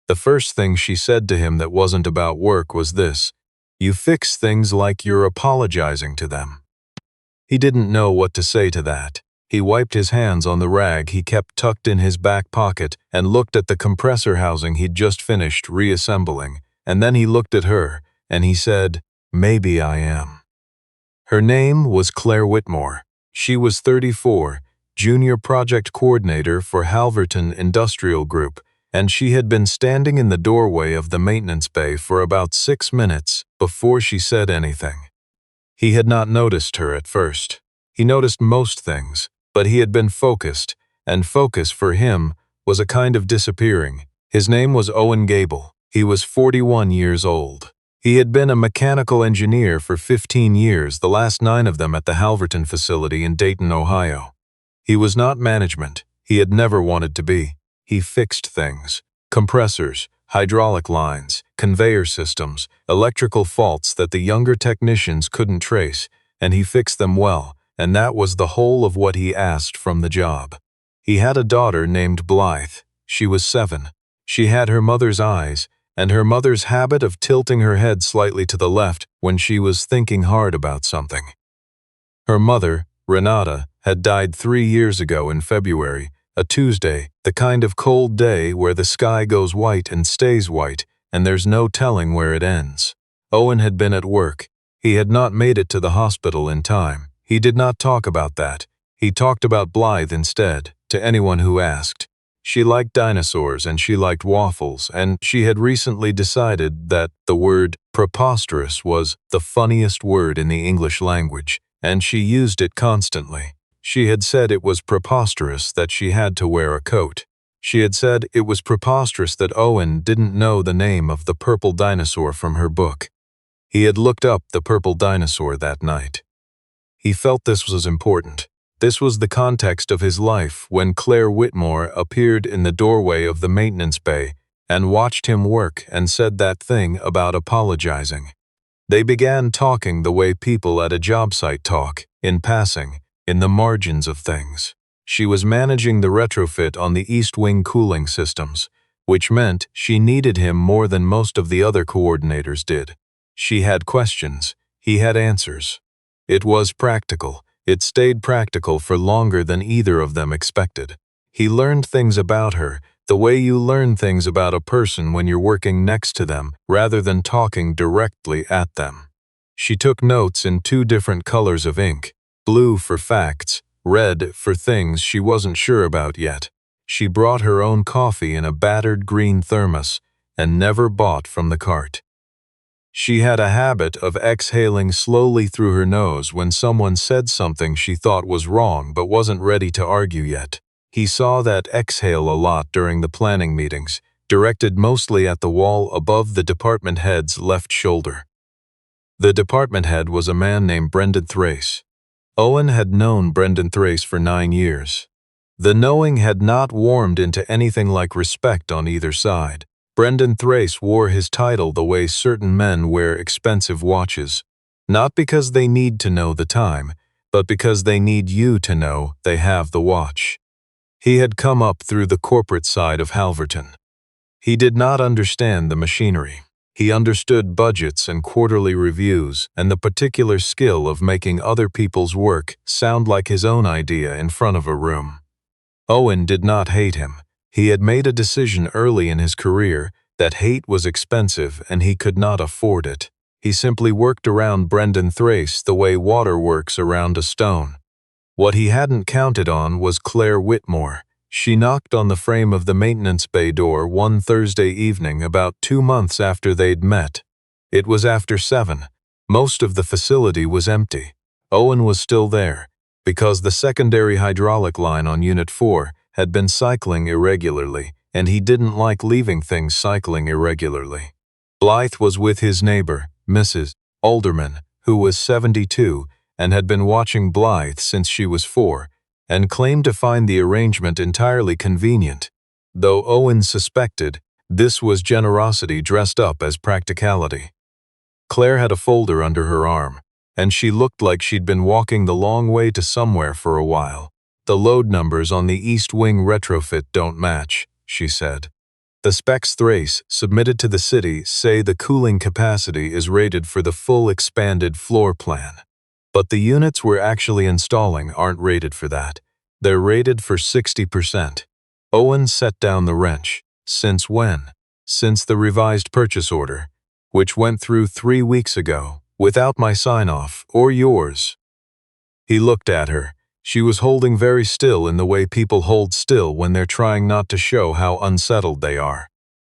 The first thing she said to him that wasn't about work was this: "You fix things like you're apologizing to them." He didn't know what to say to that. He wiped his hands on the rag he kept tucked in his back pocket and looked at the compressor housing he'd just finished reassembling, and then he looked at her, and he said, "Maybe I am." Her name was Claire Whitmore. She was 34, junior project coordinator for Halverton Industrial Group, and she had been standing in the doorway of the maintenance bay for about 6 minutes before she said anything. He had not noticed her at first. He noticed most things, but he had been focused, and focus for him was a kind of disappearing. His name was Owen Gable. He was 41 years old. He had been a mechanical engineer for 15 years, the last 9 of them at the Halverton facility in Dayton, Ohio. He was not management. He had never wanted to be. He fixed things: compressors, hydraulic lines, conveyor systems, electrical faults that the younger technicians couldn't trace, and he fixed them well, and that was the whole of what he asked from the job. He had a daughter named Blythe. She was 7. She had her mother's eyes, and her mother's habit of tilting her head slightly to the left when she was thinking hard about something. Her mother, Nadia, had died 3 years ago in February, a Tuesday, the kind of cold day where the sky goes white and stays white, and there's no telling where it ends. Owen had been at work. He had not made it to the hospital in time. He did not talk about that. He talked about Blythe instead, to anyone who asked. She liked dinosaurs and she liked waffles, and she had recently decided that the word preposterous was the funniest word in the English language, and she used it constantly. She had said it was preposterous that she had to wear a coat. She had said it was preposterous that Owen didn't know the name of the purple dinosaur from her book. He had looked up the purple dinosaur that night. He felt this was important. This was the context of his life when Claire Whitmore appeared in the doorway of the maintenance bay and watched him work and said that thing about apologizing. They began talking the way people at a job site talk, in passing, in the margins of things. She was managing the retrofit on the East Wing cooling systems, which meant she needed him more than most of the other coordinators did. She had questions. He had answers. It was practical. It stayed practical for longer than either of them expected. He learned things about her, the way you learn things about a person when you're working next to them rather than talking directly at them. She took notes in 2 different colors of ink, blue for facts, red for things she wasn't sure about yet. She brought her own coffee in a battered green thermos and never bought from the cart. She had a habit of exhaling slowly through her nose when someone said something she thought was wrong but wasn't ready to argue yet. He saw that exhale a lot during the planning meetings, directed mostly at the wall above the department head's left shoulder. The department head was a man named Brendan Thrace. Owen had known Brendan Thrace for 9 years. The knowing had not warmed into anything like respect on either side. Brendan Thrace wore his title the way certain men wear expensive watches, not because they need to know the time, but because they need you to know they have the watch. He had come up through the corporate side of Halverton. He did not understand the machinery. He understood budgets and quarterly reviews and the particular skill of making other people's work sound like his own idea in front of a room. Owen did not hate him. He had made a decision early in his career that hate was expensive and he could not afford it. He simply worked around Brendan Thrace the way water works around a stone. What he hadn't counted on was Claire Whitmore. She knocked on the frame of the maintenance bay door one Thursday evening about 2 months after they'd met. It was after 7. Most of the facility was empty. Owen was still there, because the secondary hydraulic line on Unit 4 had been cycling irregularly, and he didn't like leaving things cycling irregularly. Blythe was with his neighbor, Mrs. Alderman, who was 72 and had been watching Blythe since she was 4, and claimed to find the arrangement entirely convenient, though Owen suspected this was generosity dressed up as practicality. Claire had a folder under her arm, and she looked like she'd been walking the long way to somewhere for a while. "The load numbers on the East Wing retrofit don't match," she said. The specs Thrace submitted to the city say the cooling capacity is rated for the full expanded floor plan. But the units we're actually installing aren't rated for that. They're rated for 60%. Owen set down the wrench. Since when? Since the revised purchase order, which went through 3 weeks ago, without my sign-off, or yours. He looked at her. She was holding very still in the way people hold still when they're trying not to show how unsettled they are.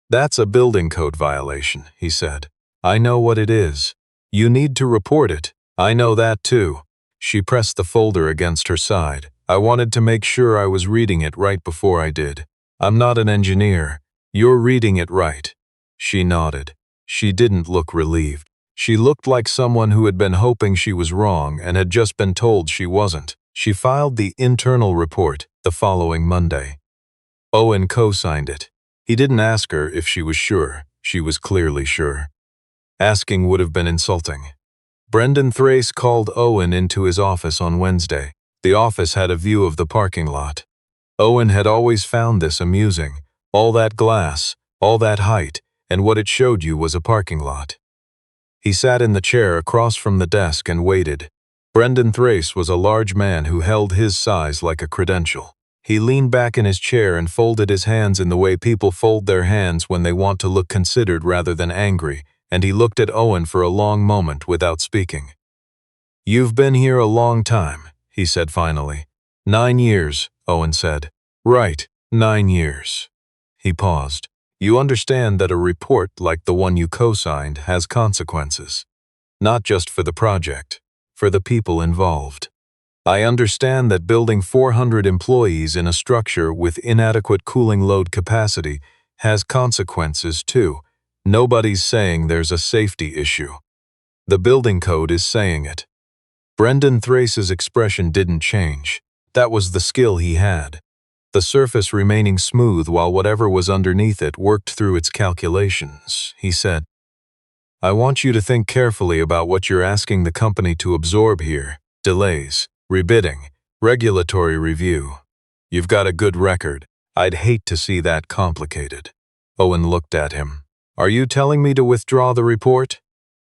That's a building code violation, he said. I know what it is. You need to report it. I know that too. She pressed the folder against her side. I wanted to make sure I was reading it right before I did. I'm not an engineer. You're reading it right. She nodded. She didn't look relieved. She looked like someone who had been hoping she was wrong and had just been told she wasn't. She filed the internal report the following Monday. Owen co-signed it. He didn't ask her if she was sure. She was clearly sure. Asking would have been insulting. Brendan Thrace called Owen into his office on Wednesday. The office had a view of the parking lot. Owen had always found this amusing. All that glass, all that height, and what it showed you was a parking lot. He sat in the chair across from the desk and waited. Brendan Thrace was a large man who held his size like a credential. He leaned back in his chair and folded his hands in the way people fold their hands when they want to look considered rather than angry, and he looked at Owen for a long moment without speaking. You've been here a long time, he said finally. 9 years, Owen said. Right, 9 years. He paused. You understand that a report like the one you co-signed has consequences. Not just for the project, for the people involved. I understand that building 400 employees in a structure with inadequate cooling load capacity has consequences too. Nobody's saying there's a safety issue. The building code is saying it. Brendan Thrace's expression didn't change. That was the skill he had. The surface remaining smooth while whatever was underneath it worked through its calculations. He said, I want you to think carefully about what you're asking the company to absorb here. Delays, rebidding, regulatory review. You've got a good record. I'd hate to see that complicated. Owen looked at him. Are you telling me to withdraw the report?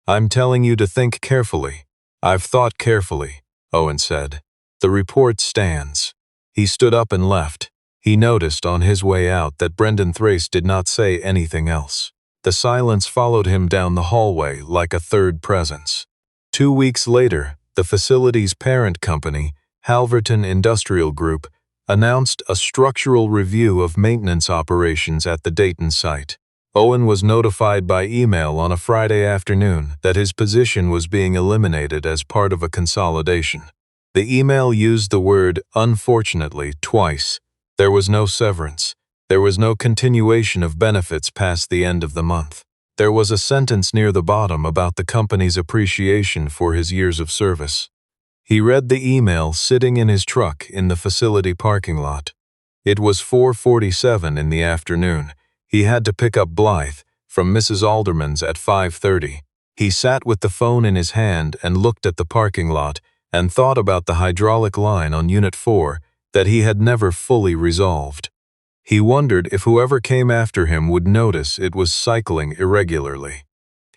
I'm telling you to think carefully. I've thought carefully, Owen said. The report stands. He stood up and left. He noticed on his way out that Brendan Thrace did not say anything else. The silence followed him down the hallway like a third presence. 2 weeks later, the facility's parent company, Halverton Industrial Group, announced a structural review of maintenance operations at the Dayton site. Owen was notified by email on a Friday afternoon that his position was being eliminated as part of a consolidation. The email used the word "unfortunately" twice. There was no severance. There was no continuation of benefits past the end of the month. There was a sentence near the bottom about the company's appreciation for his years of service. He read the email sitting in his truck in the facility parking lot. It was 4:47 in the afternoon. He had to pick up Blythe from Mrs. Alderman's at 5:30. He sat with the phone in his hand and looked at the parking lot and thought about the hydraulic line on Unit 4 that he had never fully resolved. He wondered if whoever came after him would notice it was cycling irregularly.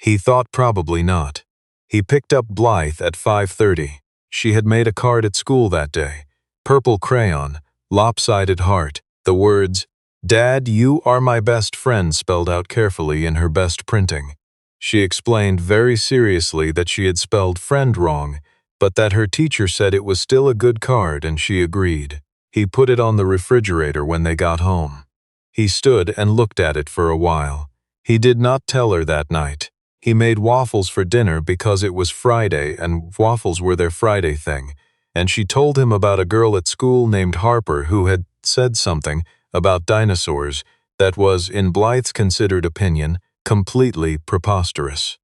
He thought probably not. He picked up Blythe at 5:30. She had made a card at school that day. Purple crayon, lopsided heart, the words, "Dad, you are my best friend," spelled out carefully in her best printing. She explained very seriously that she had spelled friend wrong, but that her teacher said it was still a good card and she agreed. He put it on the refrigerator when they got home. He stood and looked at it for a while. He did not tell her that night. He made waffles for dinner because it was Friday and waffles were their Friday thing, and she told him about a girl at school named Harper who had said something about dinosaurs that was, in Blythe's considered opinion, completely preposterous.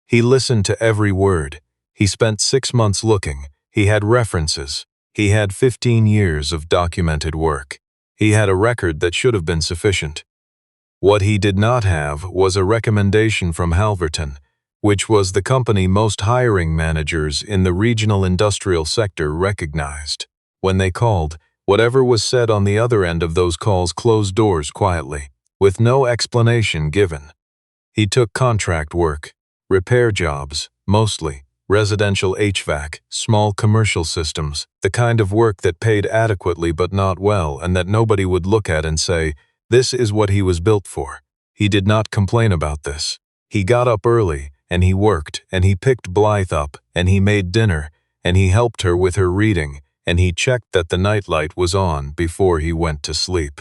He listened to every word. He spent 6 months looking. He had references. He had 15 years of documented work. He had a record that should have been sufficient. What he did not have was a recommendation from Halverton, which was the company most hiring managers in the regional industrial sector recognized. When they called, whatever was said on the other end of those calls closed doors quietly. with no explanation given. He took contract work, repair jobs, mostly, residential HVAC, small commercial systems, the kind of work that paid adequately but not well and that nobody would look at and say, this is what he was built for. He did not complain about this. He got up early, and he worked, and he picked Blythe up, and he made dinner, and he helped her with her reading, and he checked that the nightlight was on before he went to sleep.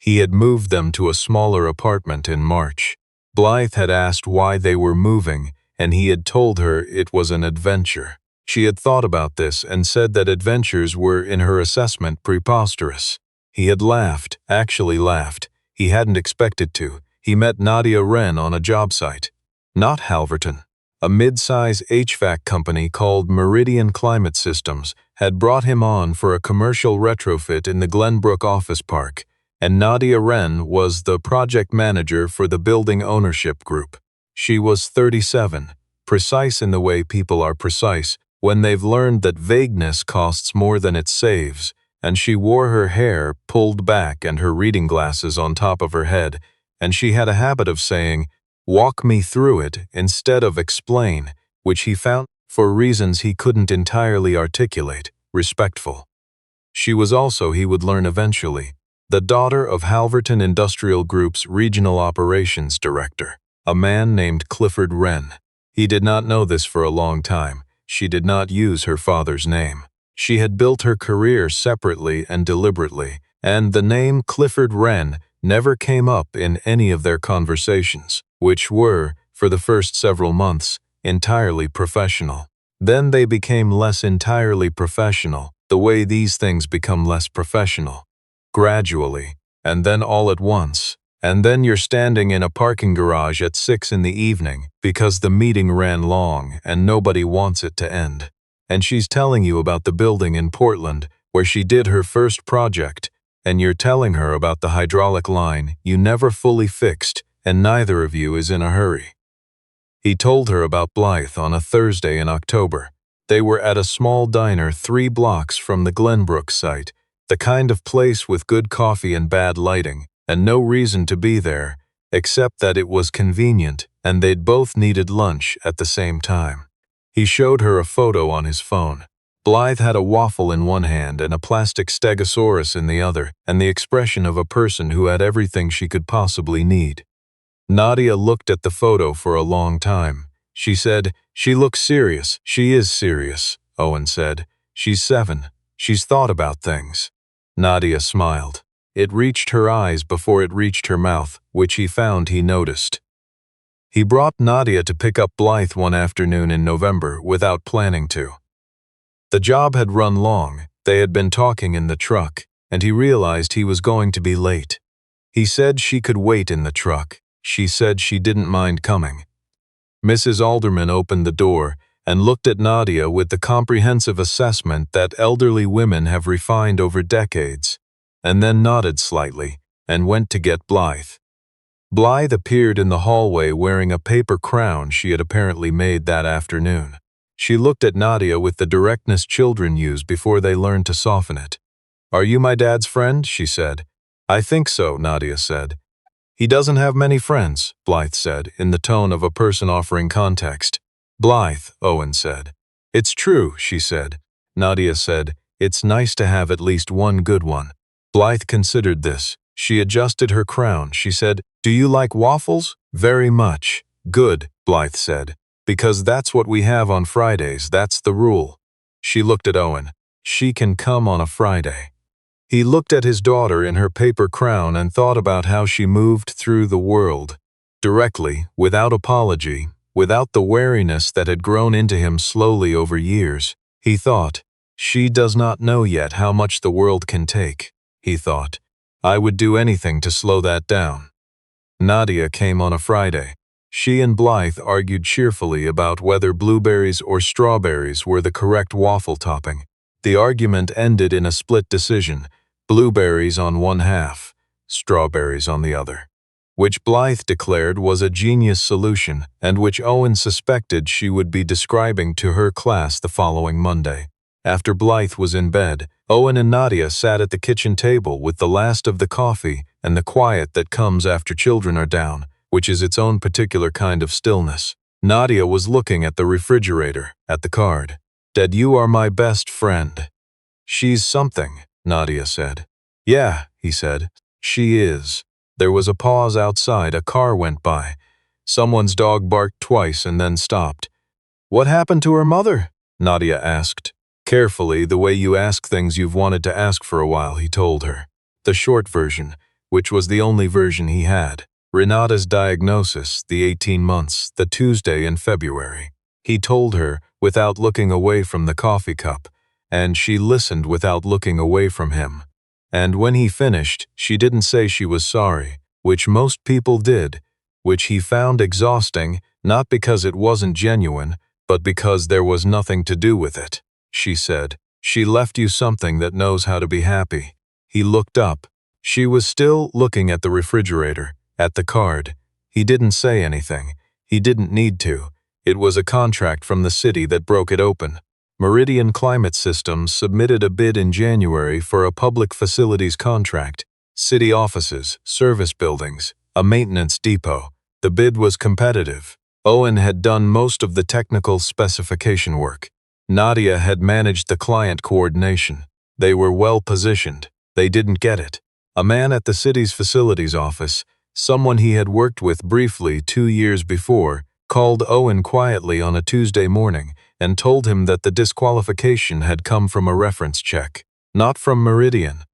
He had moved them to a smaller apartment in March. Blythe had asked why they were moving, and he had told her it was an adventure. She had thought about this and said that adventures were, in her assessment, preposterous. He had laughed, actually laughed. He hadn't expected to. He met Nadia Wren on a job site. Not Halverton. A mid-size HVAC company called Meridian Climate Systems had brought him on for a commercial retrofit in the Glenbrook office park, and Nadia Wren was the project manager for the building ownership group. She was 37, precise in the way people are precise when they've learned that vagueness costs more than it saves, and she wore her hair pulled back and her reading glasses on top of her head, and she had a habit of saying, "Walk me through it," instead of "explain," which he found, for reasons he couldn't entirely articulate, respectful. She was also, he would learn eventually, the daughter of Halverton Industrial Group's regional operations director, a man named Clifford Wren. He did not know this for a long time. She did not use her father's name. She had built her career separately and deliberately, and the name Clifford Wren never came up in any of their conversations, which were, for the first several months, entirely professional. Then they became less entirely professional, the way these things become less professional. Gradually, and then all at once. And then you're standing in a parking garage at 6 in the evening because the meeting ran long and nobody wants it to end. And she's telling you about the building in Portland where she did her first project, and you're telling her about the hydraulic line you never fully fixed, and neither of you is in a hurry. He told her about Blythe on a Thursday in October. They were at a small diner 3 blocks from the Glenbrook site, the kind of place with good coffee and bad lighting, and no reason to be there, except that it was convenient and they'd both needed lunch at the same time. He showed her a photo on his phone. Blythe had a waffle in one hand and a plastic stegosaurus in the other, and the expression of a person who had everything she could possibly need. Nadia looked at the photo for a long time. She said, "She looks serious." "She is serious," Owen said. "She's 7. She's thought about things." Nadia smiled. It reached her eyes before it reached her mouth, which he found he noticed. He brought Nadia to pick up Blythe one afternoon in November without planning to. The job had run long, they had been talking in the truck, and he realized he was going to be late. He said she could wait in the truck. She said she didn't mind coming. Mrs. Alderman opened the door and looked at Nadia with the comprehensive assessment that elderly women have refined over decades, and then nodded slightly and went to get Blythe. Blythe appeared in the hallway wearing a paper crown she had apparently made that afternoon. She looked at Nadia with the directness children use before they learn to soften it. "Are you my dad's friend?" she said. "I think so," Nadia said. "He doesn't have many friends," Blythe said, in the tone of a person offering context. "Blythe," Owen said. "It's true," she said. Nadia said, "It's nice to have at least one good one." Blythe considered this. She adjusted her crown. She said, "Do you like waffles?" "Very much." "Good," Blythe said. "Because that's what we have on Fridays, that's the rule." She looked at Owen. "She can come on a Friday." He looked at his daughter in her paper crown and thought about how she moved through the world, directly, without apology, without the wariness that had grown into him slowly over years. He thought, "She does not know yet how much the world can take." He thought, "I would do anything to slow that down." Nadia came on a Friday. She and Blythe argued cheerfully about whether blueberries or strawberries were the correct waffle topping. The argument ended in a split decision, blueberries on one half, strawberries on the other, which Blythe declared was a genius solution and which Owen suspected she would be describing to her class the following Monday. After Blythe was in bed, Owen and Nadia sat at the kitchen table with the last of the coffee and the quiet that comes after children are down, which is its own particular kind of stillness. Nadia was looking at the refrigerator, at the card. "Dad, you are my best friend." "She's something," Nadia said. "Yeah," he said. "She is." There was a pause outside. A car went by. Someone's dog barked twice and then stopped. "What happened to her mother?" Nadia asked. "Carefully, the way you ask things you've wanted to ask for a while," he told her. The short version, which was the only version he had. Renata's diagnosis, the 18 months, the Tuesday in February. He told her, without looking away from the coffee cup, and she listened without looking away from him. And when he finished, she didn't say she was sorry, which most people did, which he found exhausting, not because it wasn't genuine, but because there was nothing to do with it. She said, "She left you something that knows how to be happy." He looked up. She was still looking at the refrigerator, at the card. He didn't say anything. He didn't need to. It was a contract from the city that broke it open. Meridian Climate Systems submitted a bid in January for a public facilities contract. City offices, service buildings, a maintenance depot. The bid was competitive. Owen had done most of the technical specification work. Nadia had managed the client coordination. They were well positioned. They didn't get it. A man at the city's facilities office, someone he had worked with briefly 2 years before, called Owen quietly on a Tuesday morning and told him that the disqualification had come from a reference check, not from Meridian,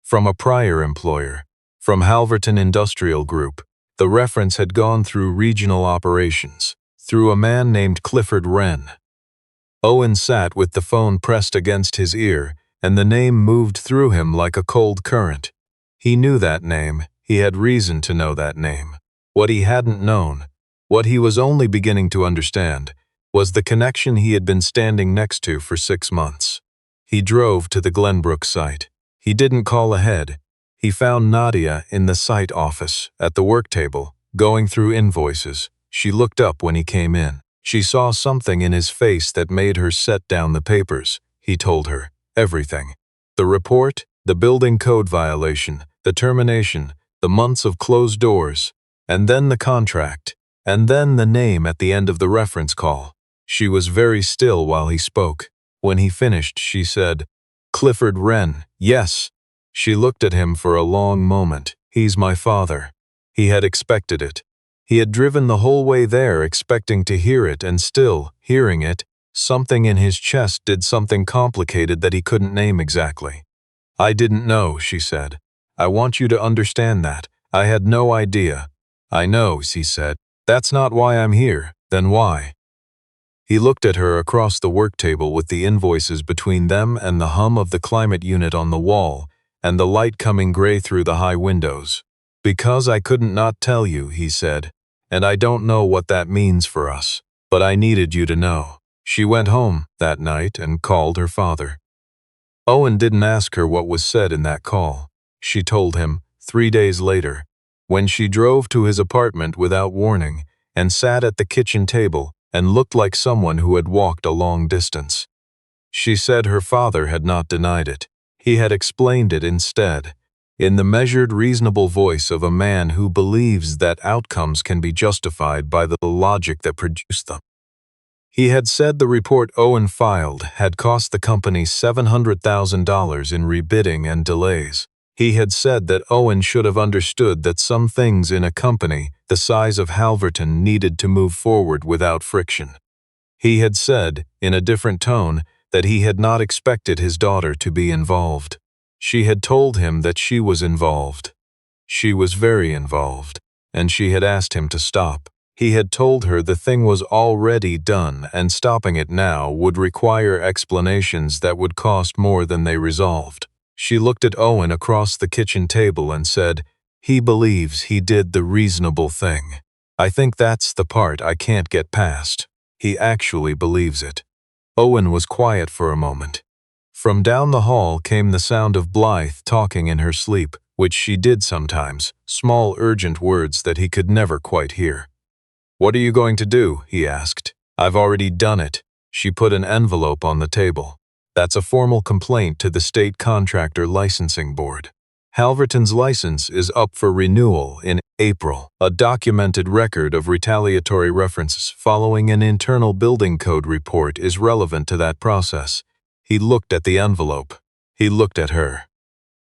from a prior employer, from Halverton Industrial Group. The reference had gone through regional operations, through a man named Clifford Wren. Owen sat with the phone pressed against his ear, and the name moved through him like a cold current. He knew that name. He had reason to know that name. What he hadn't known, what he was only beginning to understand, was the connection he had been standing next to for 6 months. He drove to the Glenbrook site. He didn't call ahead. He found Nadia in the site office, at the work table, going through invoices. She looked up when he came in. She saw something in his face that made her set down the papers. He told her everything. The report, the building code violation, the termination, the months of closed doors, and then the contract, and then the name at the end of the reference call. She was very still while he spoke. When he finished, she said, "Clifford Wren, yes." She looked at him for a long moment. "He's my father." He had expected it. He had driven the whole way there expecting to hear it, and still, hearing it, something in his chest did something complicated that he couldn't name exactly. "I didn't know," she said. "I want you to understand that. I had no idea." "I know," he said. "That's not why I'm here." "Then why?" He looked at her across the work table with the invoices between them and the hum of the climate unit on the wall, and the light coming gray through the high windows. "Because I couldn't not tell you," he said, "and I don't know what that means for us, but I needed you to know." She went home that night and called her father. Owen didn't ask her what was said in that call. She told him 3 days later, when she drove to his apartment without warning and sat at the kitchen table and looked like someone who had walked a long distance. She said her father had not denied it. He had explained it instead, in the measured, reasonable voice of a man who believes that outcomes can be justified by the logic that produced them. He had said the report Owen filed had cost the company $700,000 in rebidding and delays. He had said that Owen should have understood that some things in a company the size of Halverton needed to move forward without friction. He had said, in a different tone, that he had not expected his daughter to be involved. She had told him that she was involved. She was very involved, and she had asked him to stop. He had told her the thing was already done, and stopping it now would require explanations that would cost more than they resolved. She looked at Owen across the kitchen table and said, "He believes he did the reasonable thing. I think that's the part I can't get past. He actually believes it." Owen was quiet for a moment. From down the hall came the sound of Blythe talking in her sleep, which she did sometimes, small urgent words that he could never quite hear. "What are you going to do?" he asked. "I've already done it." She put an envelope on the table. That's a formal complaint to the State Contractor Licensing Board. Halverton's license is up for renewal in April. A documented record of retaliatory references following an internal building code report is relevant to that process. He looked at the envelope. He looked at her.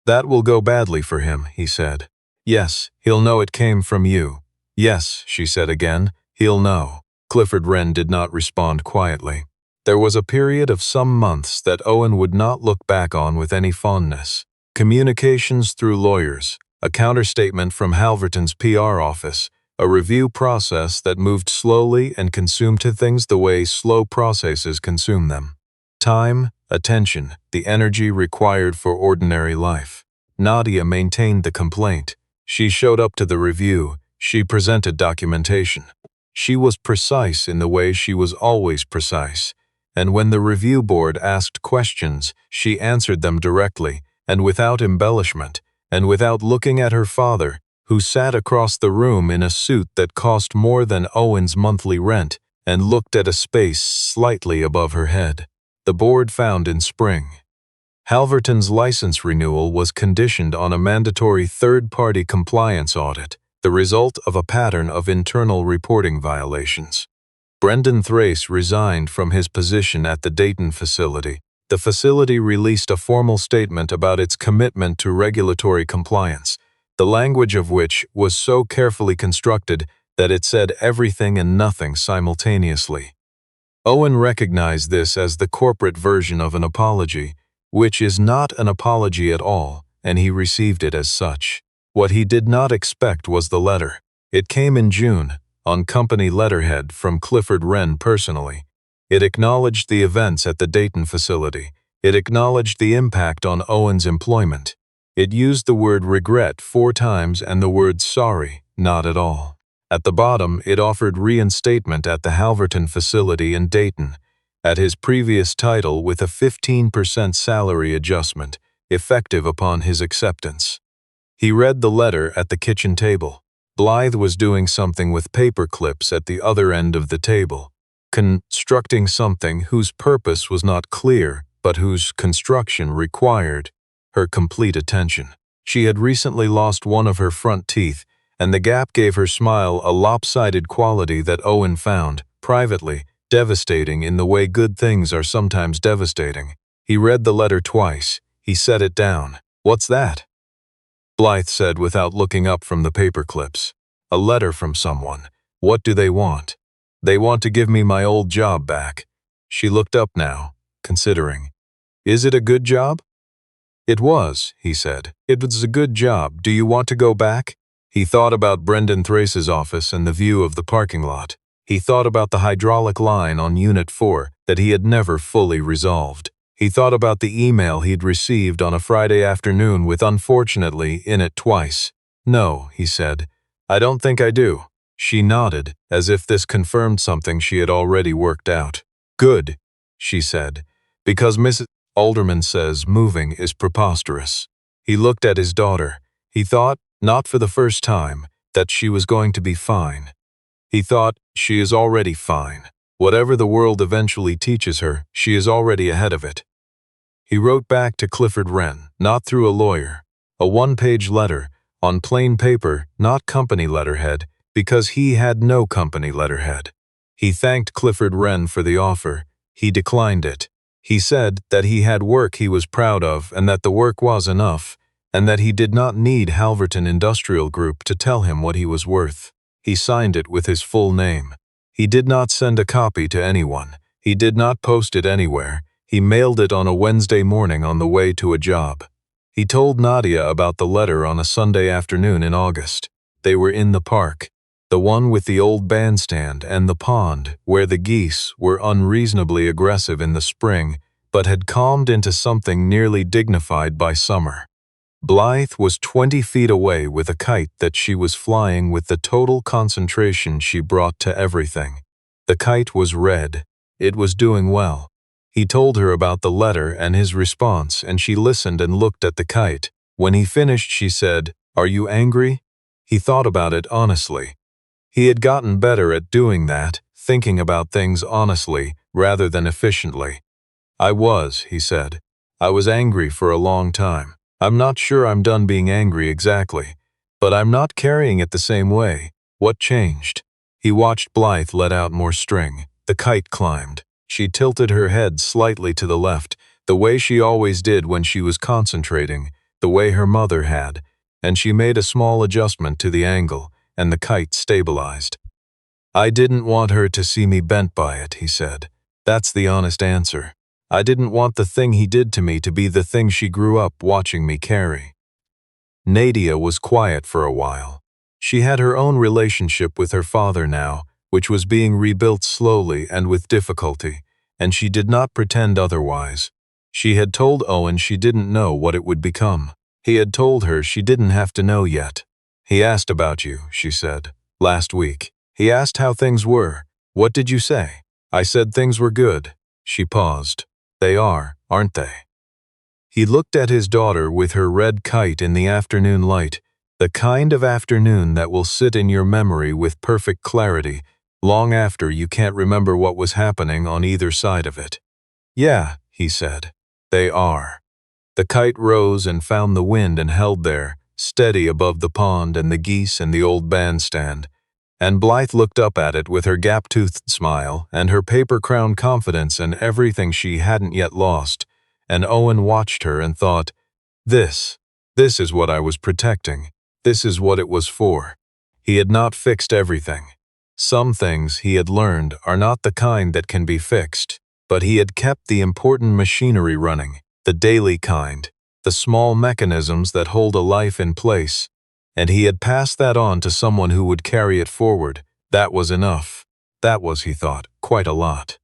That will go badly for him, he said. Yes, he'll know it came from you. Yes, she said again, he'll know. Clifford Wren did not respond quietly. There was a period of some months that Owen would not look back on with any fondness. Communications through lawyers, a counterstatement from Halverton's PR office, a review process that moved slowly and consumed things the way slow processes consume them. Time, attention, the energy required for ordinary life. Nadia maintained the complaint. She showed up to the review. She presented documentation. She was precise in the way she was always precise. And when the review board asked questions, she answered them directly, and without embellishment, and without looking at her father, who sat across the room in a suit that cost more than Owen's monthly rent, and looked at a space slightly above her head. The board found in spring. Halverton's license renewal was conditioned on a mandatory third-party compliance audit, the result of a pattern of internal reporting violations. Brendan Thrace resigned from his position at the Dayton facility. The facility released a formal statement about its commitment to regulatory compliance, the language of which was so carefully constructed that it said everything and nothing simultaneously. Owen recognized this as the corporate version of an apology, which is not an apology at all, and he received it as such. What he did not expect was the letter. It came in June, on company letterhead from Clifford Wren personally. It acknowledged the events at the Dayton facility. It acknowledged the impact on Owen's employment. It used the word regret 4 times and the word sorry not at all. At the bottom, it offered reinstatement at the Halverton facility in Dayton, at his previous title with a 15% salary adjustment, effective upon his acceptance. He read the letter at the kitchen table. Blythe was doing something with paper clips at the other end of the table, constructing something whose purpose was not clear, but whose construction required her complete attention. She had recently lost one of her front teeth, and the gap gave her smile a lopsided quality that Owen found, privately, devastating in the way good things are sometimes devastating. He read the letter twice. He set it down. "What's that?" Blythe said without looking up from the paper clips. "A letter from someone. What do they want?" "They want to give me my old job back." She looked up now, considering. "Is it a good job?" "It was," he said. "It was a good job. Do you want to go back?" He thought about Brendan Thrace's office and the view of the parking lot. He thought about the hydraulic line on Unit 4 that he had never fully resolved. He thought about the email he'd received on a Friday afternoon with "unfortunately" in it twice. "No," he said. "I don't think I do." She nodded, as if this confirmed something she had already worked out. "Good," she said, "because Mrs. Alderman says moving is preposterous." He looked at his daughter. He thought, not for the first time, that she was going to be fine. He thought, she is already fine. Whatever the world eventually teaches her, she is already ahead of it. He wrote back to Clifford Wren, not through a lawyer. A 1-page letter, on plain paper, not company letterhead, because he had no company letterhead. He thanked Clifford Wren for the offer. He declined it. He said that he had work he was proud of and that the work was enough, and that he did not need Halverton Industrial Group to tell him what he was worth. He signed it with his full name. He did not send a copy to anyone. He did not post it anywhere. He mailed it on a Wednesday morning on the way to a job. He told Nadia about the letter on a Sunday afternoon in August. They were in the park, the one with the old bandstand and the pond, where the geese were unreasonably aggressive in the spring, but had calmed into something nearly dignified by summer. Blythe was 20 feet away with a kite that she was flying with the total concentration she brought to everything. The kite was red. It was doing well. He told her about the letter and his response, and she listened and looked at the kite. When he finished, she said, "Are you angry?" He thought about it honestly. He had gotten better at doing that, thinking about things honestly rather than efficiently. I was, he said. I was angry for a long time. I'm not sure I'm done being angry exactly, but I'm not carrying it the same way. What changed? He watched Blythe let out more string. The kite climbed. She tilted her head slightly to the left, the way she always did when she was concentrating, the way her mother had, and she made a small adjustment to the angle, and the kite stabilized. I didn't want her to see me bent by it, he said. That's the honest answer. I didn't want the thing he did to me to be the thing she grew up watching me carry. Nadia was quiet for a while. She had her own relationship with her father now, which was being rebuilt slowly and with difficulty, and she did not pretend otherwise. She had told Owen she didn't know what it would become. He had told her she didn't have to know yet. He asked about you, she said, last week. He asked how things were. What did you say? I said things were good. She paused. They are, aren't they? He looked at his daughter with her red kite in the afternoon light, the kind of afternoon that will sit in your memory with perfect clarity, long after you can't remember what was happening on either side of it. Yeah, he said. They are. The kite rose and found the wind and held there, steady above the pond and the geese and the old bandstand. And Blythe looked up at it with her gap-toothed smile and her paper-crowned confidence and everything she hadn't yet lost, and Owen watched her and thought, This is what I was protecting. This is what it was for. He had not fixed everything. Some things, he had learned, are not the kind that can be fixed, but he had kept the important machinery running, the daily kind, the small mechanisms that hold a life in place, and he had passed that on to someone who would carry it forward. That was enough. That was, he thought, quite a lot.